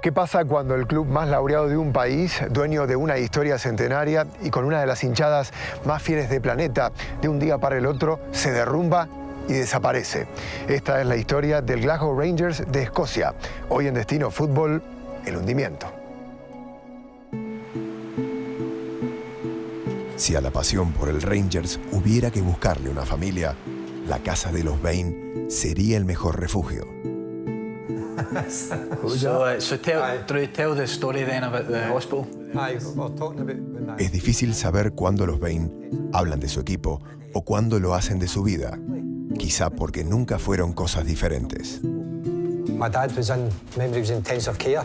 ¿Qué pasa cuando el club más laureado de un país, dueño de una historia centenaria y con una de las hinchadas más fieles del planeta, de un día para el otro, se derrumba y desaparece? Esta es la historia del Glasgow Rangers de Escocia. Hoy en Destino Fútbol, el hundimiento. Si a la pasión por el Rangers hubiera que buscarle una familia, la casa de los Bain sería el mejor refugio. Tell the story then about the hospital. Es difícil saber cuándo los Bain hablan de su equipo o cuándo lo hacen de su vida, quizá porque nunca fueron cosas diferentes. My dad was in intensive care,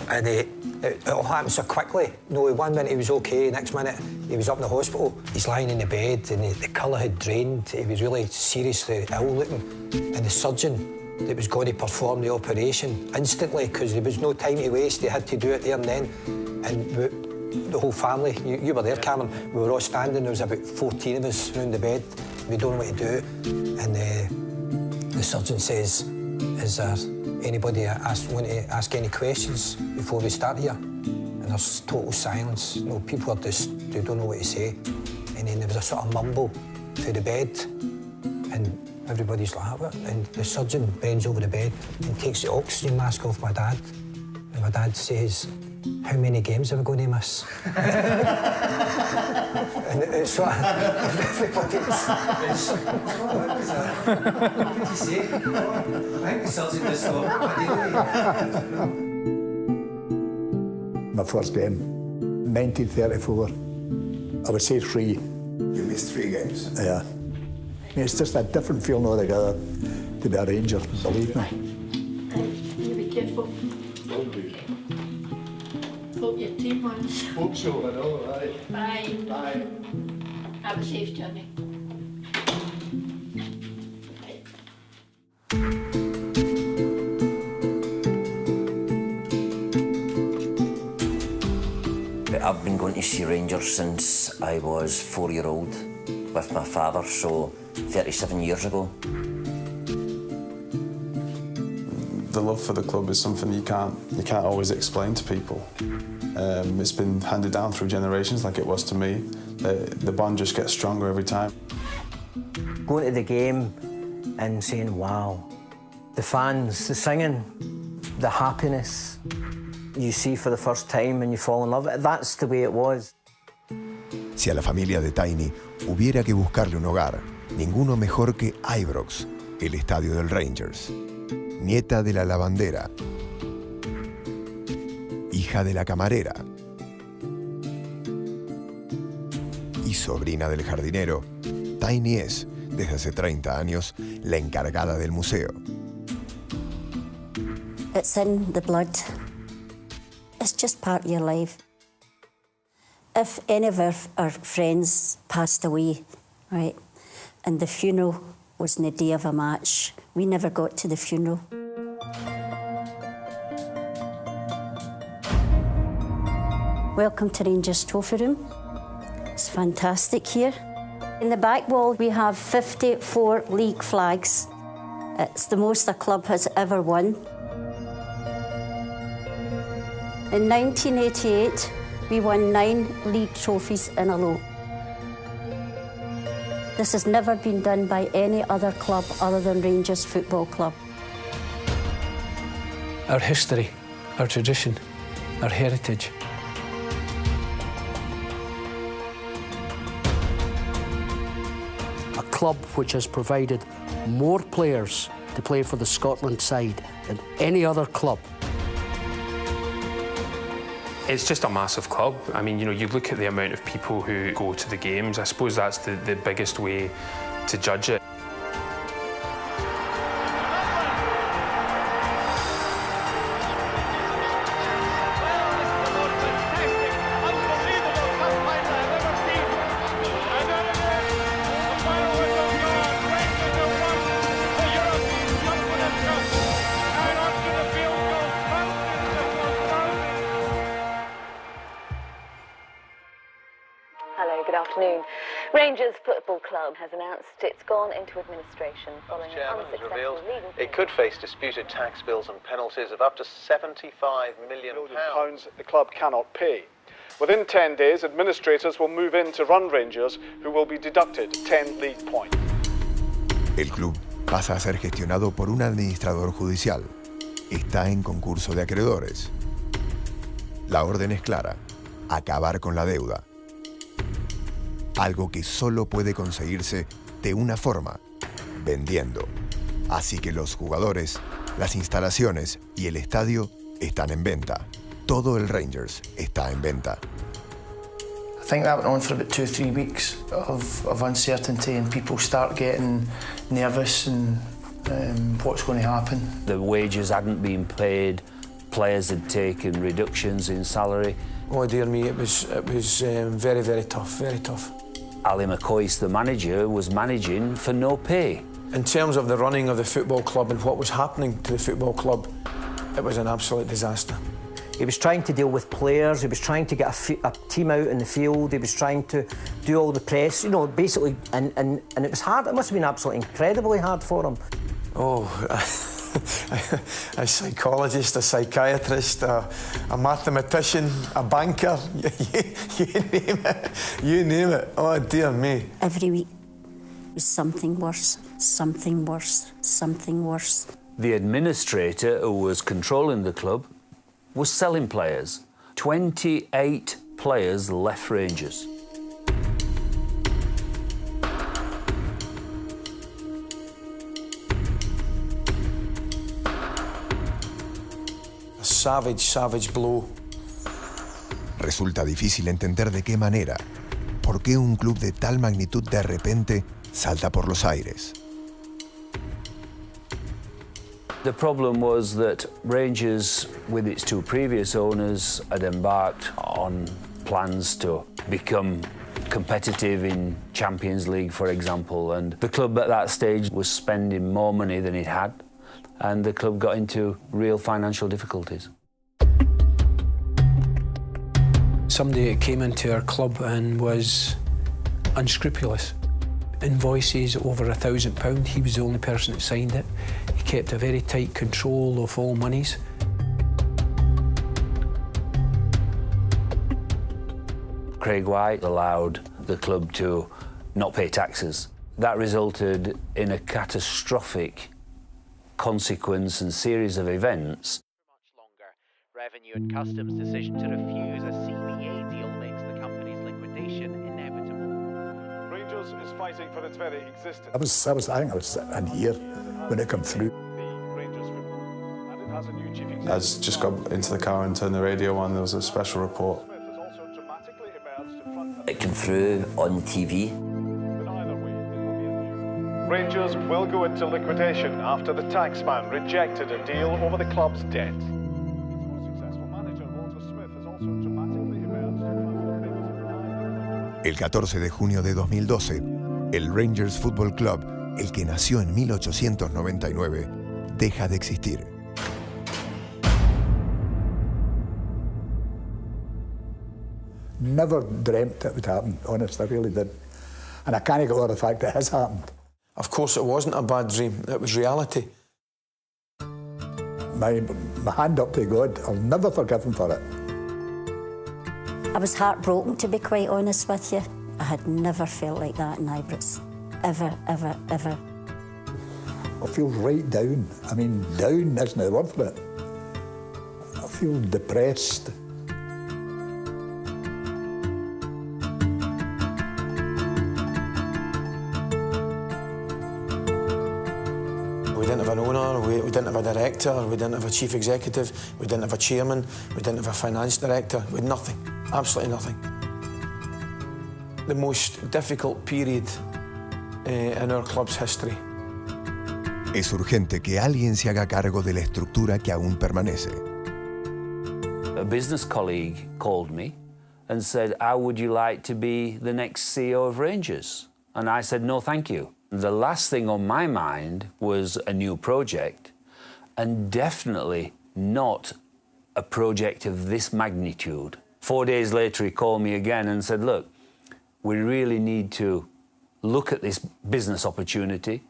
and it all happened so quickly. No, 1 minute he was okay, next minute he was up in the hospital. He's lying in the bed, and the colour had drained. He was really seriously ill looking, and the surgeon that was going to perform the operation instantly, because there was no time to waste. They had to do it there and then, and the whole family. You were there, Cameron. We were all standing. There was about 14 of us around the bed. We don't know what to do, and the surgeon says, "Is there anybody want to ask any questions before we start here?" And there's total silence. You know, people are just, they don't know what to say. And then there was a sort of mumble through the bed, and everybody's like, "What?" And the surgeon bends over the bed and takes the oxygen mask off my dad. And my dad says, "How many games are we going to miss?" And it's sort of, everybody's... What did you say? I think the surgeon just thought, My first game, 1934. I would say 3. You missed 3 games. Yeah. It's just a different feeling altogether to be a Ranger, believe me. You be careful. Hope your team wins. Hope so, I know, right. Bye. Bye. Have a safe journey. I've been going to see Rangers since I was 4-year-old with my father, so 37 years ago. The love for the club is something you can't always explain to people. It's been handed down through generations, like it was to me. The bond just gets stronger every time. Going to the game and saying, wow, the fans, the singing, the happiness you see for the first time and you fall in love. That's the way it was. Si a la familia de Tiny hubiera que buscarle un hogar, ninguno mejor que Ibrox, el estadio del Rangers. Nieta de la lavandera, hija de la camarera y sobrina del jardinero, Tiny es, desde hace 30 años, la encargada del museo. It's in the blood. It's just part of your life. If any of our friends passed away, right, and the funeral was on the day of a match, we never got to the funeral. Welcome to Rangers Trophy Room. It's fantastic here. In the back wall, we have 54 league flags. It's the most a club has ever won. In 1988, we won 9 league trophies in a row. This has never been done by any other club other than Rangers Football Club. Our history, our tradition, our heritage. A club which has provided more players to play for the Scotland side than any other club. It's just a massive club. I mean, you know, you look at the amount of people who go to the games. I suppose that's the biggest way to judge it. Hello, good afternoon. Rangers Football Club has announced it's gone into administration following an unsuccessful revealed legal it could face disputed tax bills and penalties of up to £75 million. The club cannot pay. Within 10 days, administrators will move in to run Rangers, who will be deducted 10 league points. El club pasa a ser gestionado por un administrador judicial. Está en concurso de acreedores. La orden es clara: acabar con la deuda. Algo que solo puede conseguirse de una forma: vendiendo. Así que los jugadores, las instalaciones y el estadio están en venta. Todo el Rangers está en venta. I think that went on for about 2 or 3 weeks of uncertainty, and people start getting nervous and what's going to happen. The wages hadn't been paid, players had taken reductions in salary. Oh dear me, it was very, very tough, very tough. Ali McCoy's, the manager, was managing for no pay. In terms of the running of the football club and what was happening to the football club, it was an absolute disaster. He was trying to deal with players, he was trying to get a team out in the field, he was trying to do all the press, you know, basically, and it was hard. It must have been absolutely incredibly hard for him. Oh, a psychologist, a psychiatrist, a mathematician, a banker, you name it, you name it. Oh dear me. Every week was something worse, something worse, something worse. The administrator who was controlling the club was selling players. 28 players left Rangers. A savage, savage blow. Resulta difícil entender de qué manera, por qué un club de tal magnitud de repente salta por los aires. The problem was that Rangers, with its 2 previous owners, had embarked on plans to become competitive in Champions League, for example, and the club at that stage was spending more money than it had, and the club got into real financial difficulties. Somebody came into our club and was unscrupulous. Invoices over £1,000, he was the only person that signed it. He kept a very tight control of all monies. Craig White allowed the club to not pay taxes. That resulted in a catastrophic consequence and series of events. Revenue and Customs' decision to refuse a CBA deal makes the company's liquidation inevitable. Rangers is fighting for its very existence. I think I was in here when it came through. I just got into the car and turned the radio on. There was a special report. It came through on TV. Rangers will go into liquidation after the taxman rejected a deal over the club's debt. El 14 de junio de 2012, el Rangers Football Club, el que nació en 1899, deja de existir. Never dreamt it would happen, honest, I really did. And I can't get over the fact that it has happened. Of course, it wasn't a bad dream, it was reality. My hand up to God, I'll never forgive him for it. I was heartbroken, to be quite honest with you. I had never felt like that in Ibrox. Ever, ever, ever. I feel right down. I mean, down isn't the word for it. I feel depressed. We didn't have an owner, we didn't have a director, we didn't have a chief executive, we didn't have a chairman, we didn't have a finance director, we had nothing, absolutely nothing. The most difficult period in our club's history. Es urgente que alguien se haga cargo de la estructura que aún permanece. A business colleague called me and said, "How would you like to be the next CEO of Rangers?" And I said, "No, thank you." The last thing on my mind was a new project, and definitely not a project of this magnitude. 4 days later, he called me again and said, "Look, we really need to look at this business opportunity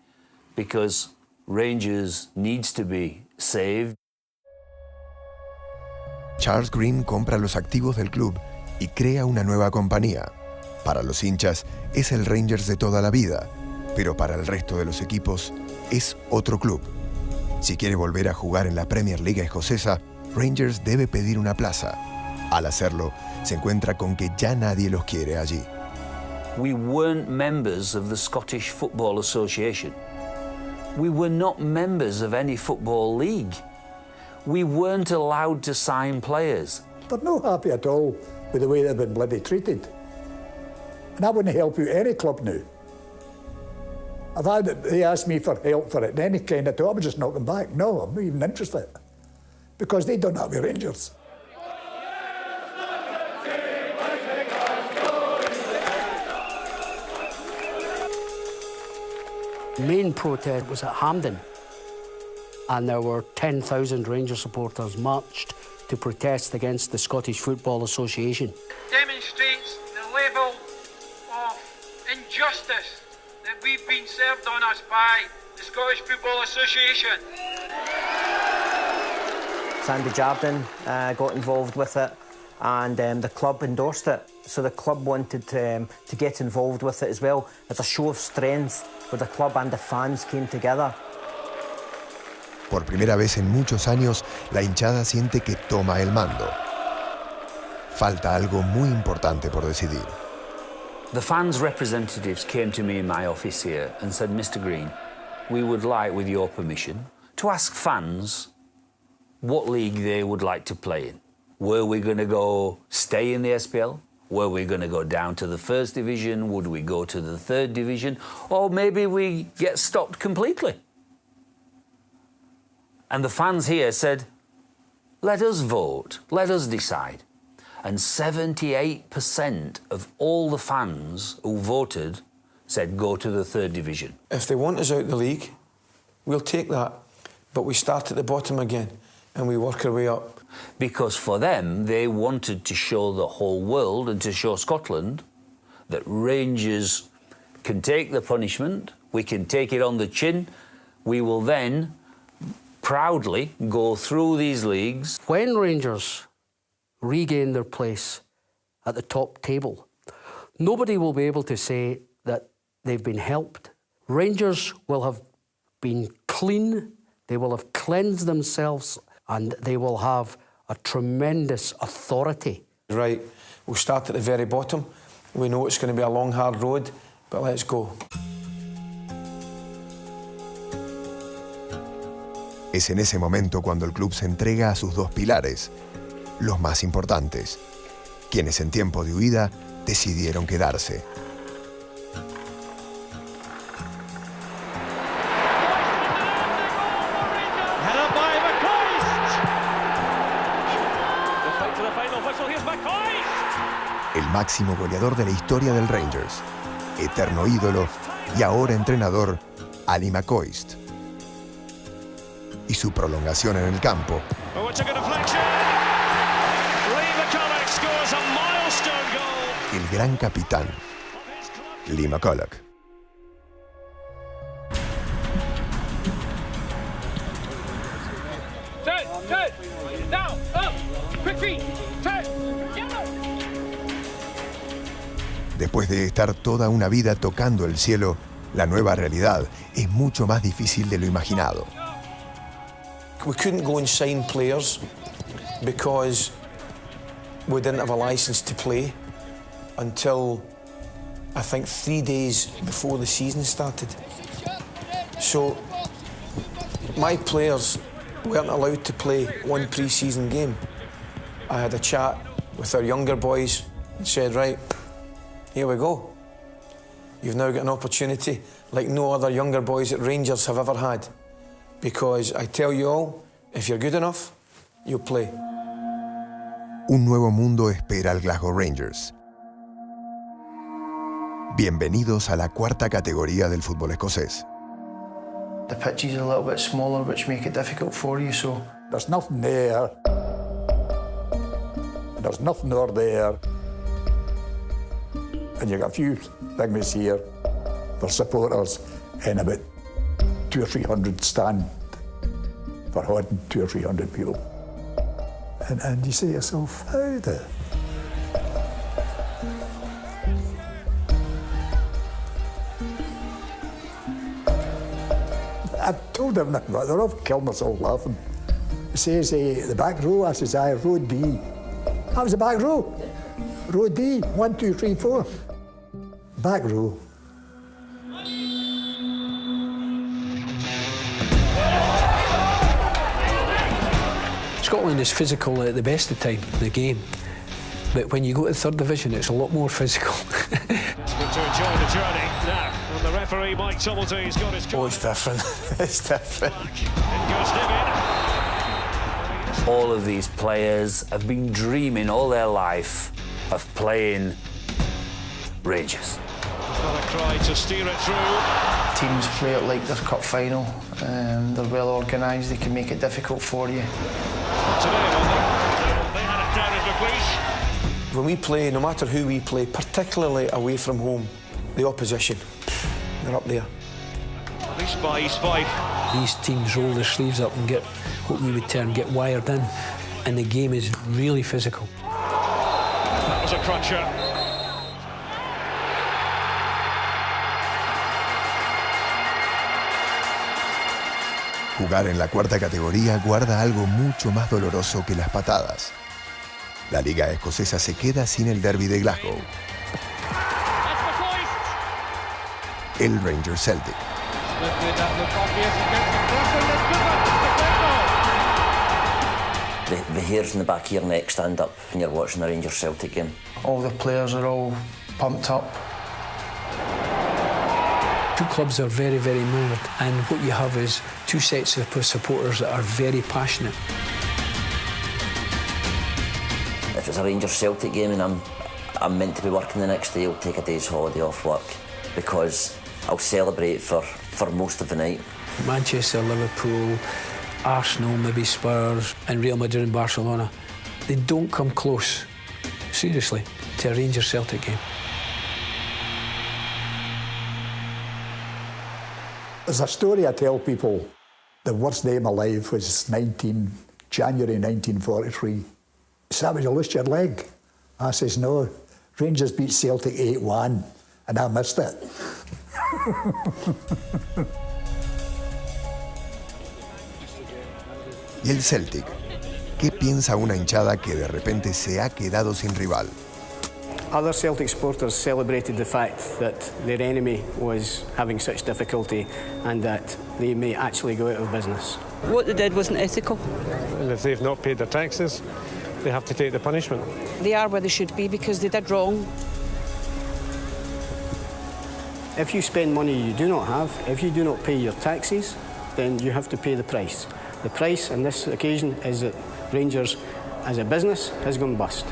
because Rangers needs to be saved. Charles Green compra los activos del club y crea una nueva compañía. Para los hinchas es el Rangers de toda la vida, pero para el resto de los equipos es otro club. Si quiere volver a jugar en la Premier League escocesa, Rangers debe pedir una plaza. Al hacerlo, se encuentra con que ya nadie los quiere allí. We weren't members of the Scottish Football Association. We were not members of any football league. We weren't allowed to sign players. They're not happy at all with the way they've been bloody treated. And I wouldn't help you any club now. They asked me for help for it, any kind of talk, I would just knock them back. No, I'm not even interested. Because they don't have the Rangers. The main protest was at Hampden, and there were 10,000 Rangers supporters marched to protest against the Scottish Football Association. Demonstrates the level of injustice that we've been served on us by the Scottish Football Association. Sandy Jardine got involved with it, and the club endorsed it. So the club wanted to get involved with it as well as a show of strength where the club and the fans came together. Por primera vez en muchos años, la hinchada siente que toma el mando. Falta algo muy importante por decidir. The fans' representatives came to me in my office here and said, Mr. Green, we would like, with your permission, to ask fans what league they would like to play in. Were we going to go stay in the SPL? Were we going to go down to the first division? Would we go to the third division? Or maybe we get stopped completely? And the fans here said, let us vote, let us decide. And 78% of all the fans who voted said go to the third division. If they want us out the league, we'll take that. But we start at the bottom again and we work our way up. Because for them, they wanted to show the whole world and to show Scotland that Rangers can take the punishment, we can take it on the chin, we will then proudly go through these leagues. When Rangers regain their place at the top table, nobody will be able to say that they've been helped. Rangers will have been clean, they will have cleansed themselves, and they will have a tremendous authority. Right, we'll start at the very bottom. We know it's going to be a long, hard road, but let's go. Es en ese momento cuando el club se entrega a sus dos pilares, los más importantes, quienes en tiempo de huida decidieron quedarse. El máximo goleador de la historia del Rangers, eterno ídolo y ahora entrenador, Ali McCoist. Y su prolongación en el campo. El gran capitán, Lee McCulloch. Después de estar toda una vida tocando el cielo, la nueva realidad es mucho más difícil de lo imaginado. We couldn't go and sign players because we didn't have a license to play until I think 3 days before the season started. So my players weren't allowed to play one pre-season game. I had a chat with our younger boys and said, right, here we go. You've now got an opportunity like no other younger boys at Rangers have ever had. Because I tell you all, if you're good enough, you'll play. Un nuevo mundo espera al Glasgow Rangers. Bienvenidos a la cuarta categoría del fútbol escocés. The pitches are a little bit smaller, which make it difficult for you, so... There's nothing there. There's nothing over there. and you got a few things here for supporters, and about 200 or 300 stand for holding 200 or 300 people. And you say to yourself, how the... I told them that, they're all killing themselves laughing. He says, the back row, I says, aye, road B. That was the back row. Road B, 1, 2, 3, 4. Back row. Scotland is physical at the best of time, the game. But when you go to the third division, it's a lot more physical. To enjoy the journey now. And the referee, Mike Tumblety, got his... Oh, it's different. It's different. All of these players have been dreaming all their life of playing Rangers. Got a cry to steer it through. Teams play it like their cup final. They're well organised, they can make it difficult for you. When we play, no matter who we play, particularly away from home, the opposition, they're up there. These teams roll their sleeves up and get what we would term get wired in, and the game is really physical. That was a cruncher. Jugar en la cuarta categoría guarda algo mucho más doloroso que las patadas. La liga escocesa se queda sin el derby de Glasgow. El Rangers Celtic. The hairs in the back of your neck stand up when you're watching the Rangers Celtic game. All the players are all pumped up. Two clubs are very, very mired, and what you have is two sets of supporters that are very passionate. If it's a Rangers Celtic game and I'm meant to be working the next day, I'll take a day's holiday off work because I'll celebrate for most of the night. Manchester, Liverpool, Arsenal, maybe Spurs, and Real Madrid and Barcelona, they don't come close, seriously, to a Rangers Celtic game. There's a story I tell people. The worst day of my life was January 1943. So that was you lose your leg. I says, no, Rangers beat Celtic 8-1, and I missed it. ¿Y el Celtic? ¿Qué piensa una hinchada que de repente se ha quedado sin rival? Other Celtic supporters celebrated the fact that their enemy was having such difficulty and that they may actually go out of business. What they did wasn't ethical. And if they've not paid their taxes, they have to take the punishment. They are where they should be because they did wrong. If you spend money you do not have, if you do not pay your taxes, then you have to pay the price. The price on this occasion is that Rangers, as a business, has gone bust.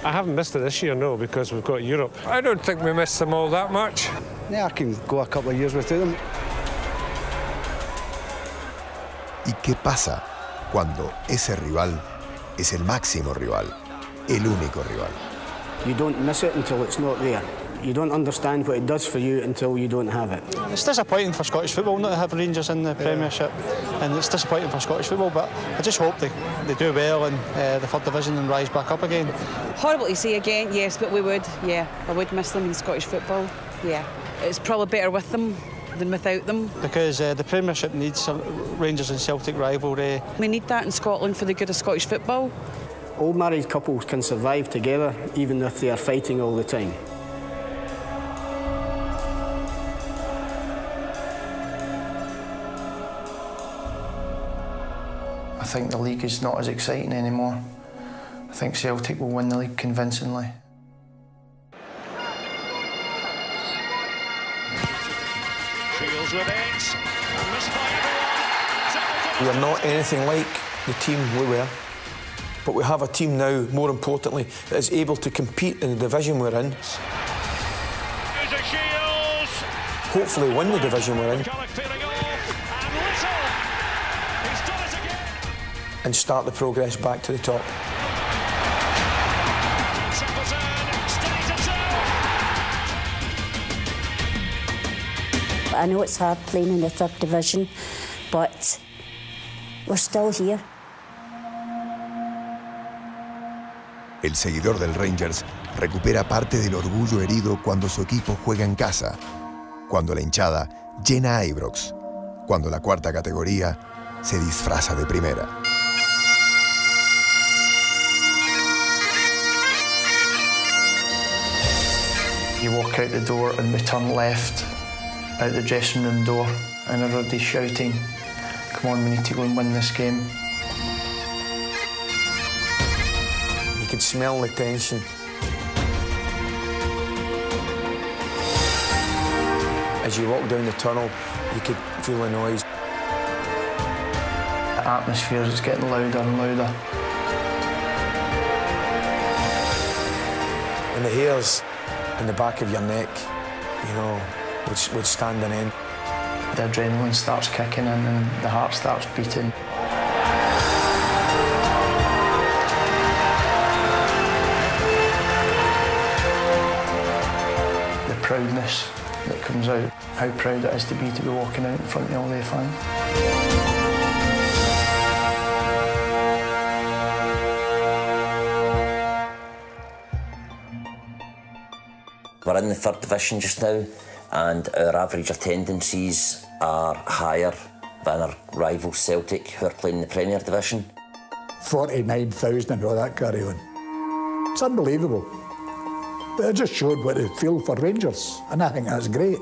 I haven't missed it this year, no, because we've got Europe. I don't think we missed them all that much. Yeah, I can go a couple of years without them. ¿Y qué pasa cuando ese rival es el máximo rival, el único rival? You don't miss it until it's not there. You don't understand what it does for you until you don't have it. It's disappointing for Scottish football not to have Rangers in the Premiership, and it's disappointing for Scottish football, but I just hope they do well in the third division and rise back up again. Horrible to see again, yes, but we would, yeah. I would miss them in Scottish football, yeah. It's probably better with them than without them. Because the Premiership needs a Rangers and Celtic rivalry. We need that in Scotland for the good of Scottish football. Old married couples can survive together even if they are fighting all the time. I think the league is not as exciting anymore. I think Celtic will win the league convincingly. We are not anything like the team we were, but we have a team now, more importantly, that is able to compete in the division we're in. Hopefully win the division we're in. And start the progress back to the top. I know it's hard playing in the 3rd division, but we're still here. El seguidor del Rangers recupera parte del orgullo herido cuando su equipo juega en casa, cuando la hinchada llena a Ibrox, cuando la 4ª categoría se disfraza de primera. You walk out the door and we turn left out the dressing room door and everybody's shouting, come on, we need to go and win this game. You could smell the tension. As you walk down the tunnel, you could feel the noise. The atmosphere is getting louder and louder. And the hairs in the back of your neck, you know, would stand on end. The adrenaline starts kicking in and the heart starts beating. The proudness that comes out, how proud it is to be walking out in front of all the fans. We're in the 3rd division just now, and our average attendances are higher than our rivals Celtic, who are playing in the Premier Division. 49,000 and all that carry on. It's unbelievable. But it just showed what they feel for Rangers, and I think that's great.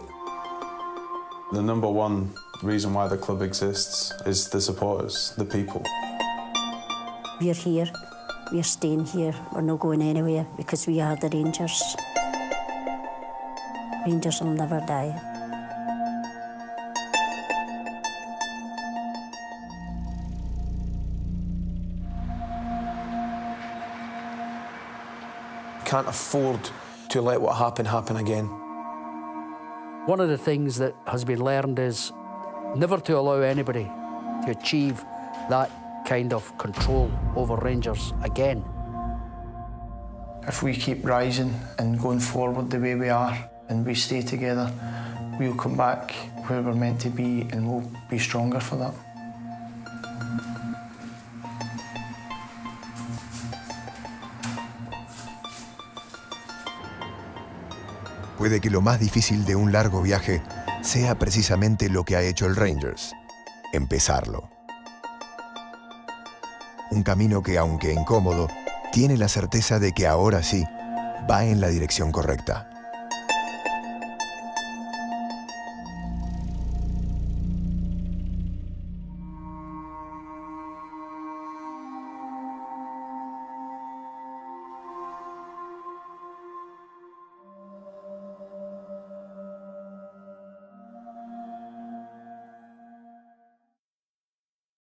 The number one reason why the club exists is the supporters, the people. We're here, we're staying here, we're not going anywhere because we are the Rangers. Rangers will never die. Can't afford to let what happened happen again. One of the things that has been learned is never to allow anybody to achieve that kind of control over Rangers again. If we keep rising and going forward the way we are and we stay together, we'll come back where we're meant to be and we'll be stronger for that. Puede que lo más difícil de un largo viaje sea precisamente lo que ha hecho el Rangers, empezarlo. Un camino que, aunque incómodo, tiene la certeza de que ahora sí va en la dirección correcta.